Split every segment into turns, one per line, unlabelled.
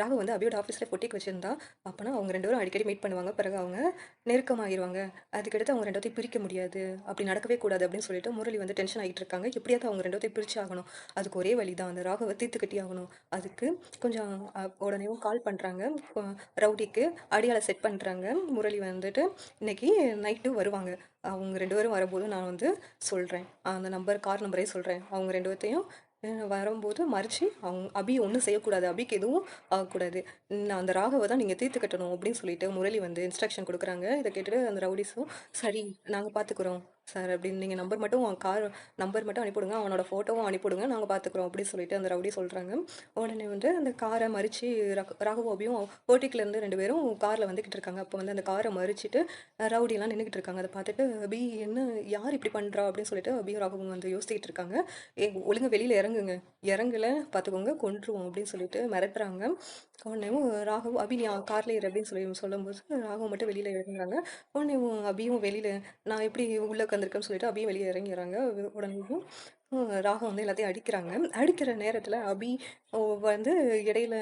ராகு வந்து அபியோட ஆஃபீஸில் பொட்டிக்கு வச்சிருந்தா அப்போனா அவங்க 2 பேரும் அடிக்கடி மீட் பண்ணுவாங்க. பிறகு அவங்க நெருக்கமாகிருவாங்க. அதுக்கடுத்து அவங்க 2 பேத்தையும் பிரிக்க முடியாது. அப்படி நடக்கவே கூடாது அப்படின்னு சொல்லிட்டு முரளி வந்து டென்ஷன் ஆகிட்டு இருக்காங்க. எப்படியாவது அவங்க 2 பேத்தையும் பிரிச்சு ஆகணும். அதுக்கு ஒரே வழி தான் அந்த ராகவ தீர்த்து கட்டி ஆகணும். அதுக்கு கொஞ்சம் உடனேயும் கால் பண்ணுறாங்க. ரவுடிக்கு அடியாளை செட் பண்ணுறாங்க. முரளி வந்துட்டு இன்னைக்கு நைட்டு வருவாங்க. அவங்க 2 பேரும் வரும்போது நான் வந்து சொல்கிறேன். அந்த நம்பர் கார் நம்பரே சொல்கிறேன். அவங்க 2 பேத்தையும் வரும்போது மறிச்சு அவங்க அபி ஒன்றும் செய்யக்கூடாது. அபிக்கு எதுவும் ஆகக்கூடாது. நான் அந்த ராகவ தான் நீங்கள் தீர்த்து கட்டணும் அப்படின்னு சொல்லிட்டு முரளி வந்து இன்ஸ்ட்ரக்ஷன் கொடுக்குறாங்க. இதை கேட்டுட்டு அந்த ரவுடிஸும் சரி நாங்கள் பார்த்துக்குறோம் சார் அப்படின்னு நீங்கள் நம்பர் மட்டும் கார் நம்பர் மட்டும் அனுப்பிவிடுங்க, அவனோட ஃபோட்டோவும் அனுப்பிவிடுங்க, நாங்கள் பார்த்துக்குறோம் அப்படின்னு சொல்லிட்டு அந்த ரவுடி சொல்கிறாங்க. உடனே வந்து அந்த காரை மறித்து ராகவோபியும் ஓட்டிக்கிலேருந்து 2 பேரும் காரில் வந்துக்கிட்டு இருக்காங்க. அப்போ வந்து அந்த காரை மறிச்சிட்டு ரவுடியெல்லாம் நின்றுக்கிட்டு இருக்காங்க. அதை பார்த்துட்டு அபி என்ன யார் இப்படி பண்ணுறா அப்படின்னு சொல்லிட்டு அபியும் ராகவும் வந்து யோசிச்சுக்கிட்டு இருக்காங்க. ஒழுங்கா வெளியில் இறங்குங்க, இறங்கல பார்த்துக்கோங்க கொன்றுவோம் அப்படின்னு சொல்லிட்டு மிரட்டுறாங்க. உடனேவும் ராகவும் அபி நீ கார்ல ஏறு அப்படின்னு சொல்லும்போது ராகவும் மட்டும் வெளியில் இறங்குறாங்க. உடனேவும் அபியும் வெளியில் நான் எப்படி உள்ளே உட்காந்துருக்கேன்னு சொல்லிட்டு அபியும் வெளியே இறங்கிறாங்க. உடனேவும் ராகம் வந்து எல்லாத்தையும் அடிக்கிறாங்க. அடிக்கிற நேரத்தில் அபி வந்து இடையில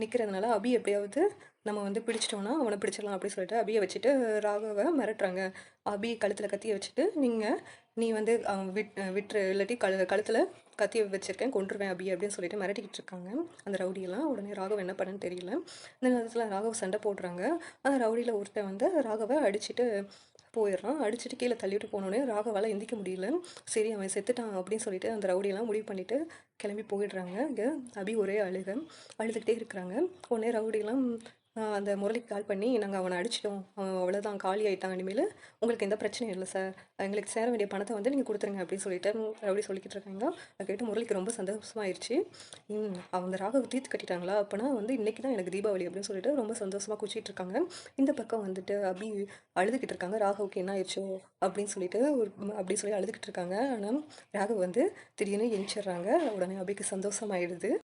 நிற்கிறதுனால அபி எப்படியாவது நம்ம வந்து பிடிச்சிட்டோம்னா அவனை பிடிச்சிடலாம் அப்படின்னு சொல்லிட்டு அபியை வச்சுட்டு ராகவை மிரட்டுறாங்க. அபி கழுத்தில் கத்தியை வச்சுட்டு நீ வந்து விட்டுரு இல்லாட்டி கழுத்தில் கத்தியை வச்சிருக்கேன் கொன்றுவேன் அபி அப்படின்னு சொல்லிட்டு மிரட்டிக்கிட்டு இருக்காங்க அந்த ரவுடியெல்லாம். உடனே ராகவ் என்ன பண்ணன்னு தெரியல. இந்த நேரத்தில் ராகவ் சண்டை போடுறாங்க. அந்த ரவுடியில் ஒருத்தன் வந்து ராகவை அடிச்சுட்டு போயிடுறான். அடிச்சுட்டு கீழே தள்ளிட்டு போனோடனே ராகவால் எந்திக்க முடியல. சரி அவன் செத்துட்டான் அப்படின்னு சொல்லிட்டு அந்த ரவுடியெல்லாம் முடிவு பண்ணிட்டு கிளம்பி போயிடுறாங்க. இங்கே அபி ஒரே அழுதுகிட்டே இருக்கிறாங்க. உடனே ரவுடியெல்லாம் அந்த முரளிக்கு கால் பண்ணி நாங்கள் அவனை அடிச்சிட்டோம், அவன் அவ்வளோதான் காலி ஆகிட்டான், இனிமேல் உங்களுக்கு எந்த பிரச்சனையும் இல்லை சார், எங்களுக்கு சேர வேண்டிய பணத்தை வந்து நீங்கள் கொடுத்துருங்க அப்படின்னு சொல்லிட்டு ரவுடி சொல்லிக்கிட்டு இருக்காங்க. அதை கேட்டு முரளிக்கு ரொம்ப சந்தோஷமாயிருச்சு. அந்த ராகவ தீர்த்து கட்டிட்டாங்களா அப்போனா வந்து இன்னைக்கு தான் எனக்கு தீபாவளி அப்படின்னு சொல்லிட்டு ரொம்ப சந்தோஷமாக குச்சிட்டு இருக்காங்க. இந்த பக்கம் வந்துட்டு அபி அழுதுகிட்டு இருக்காங்க. ராகவுக்கு என்ன ஆயிடுச்சோ அப்படின்னு சொல்லிட்டு அப்படின்னு சொல்லி அழுதுகிட்டு இருக்காங்க. ஆனால் ராகவ் வந்து திடீர்னு எந்திரிச்சிடுறாங்க. உடனே அபிக்கு சந்தோஷமாயிடுது.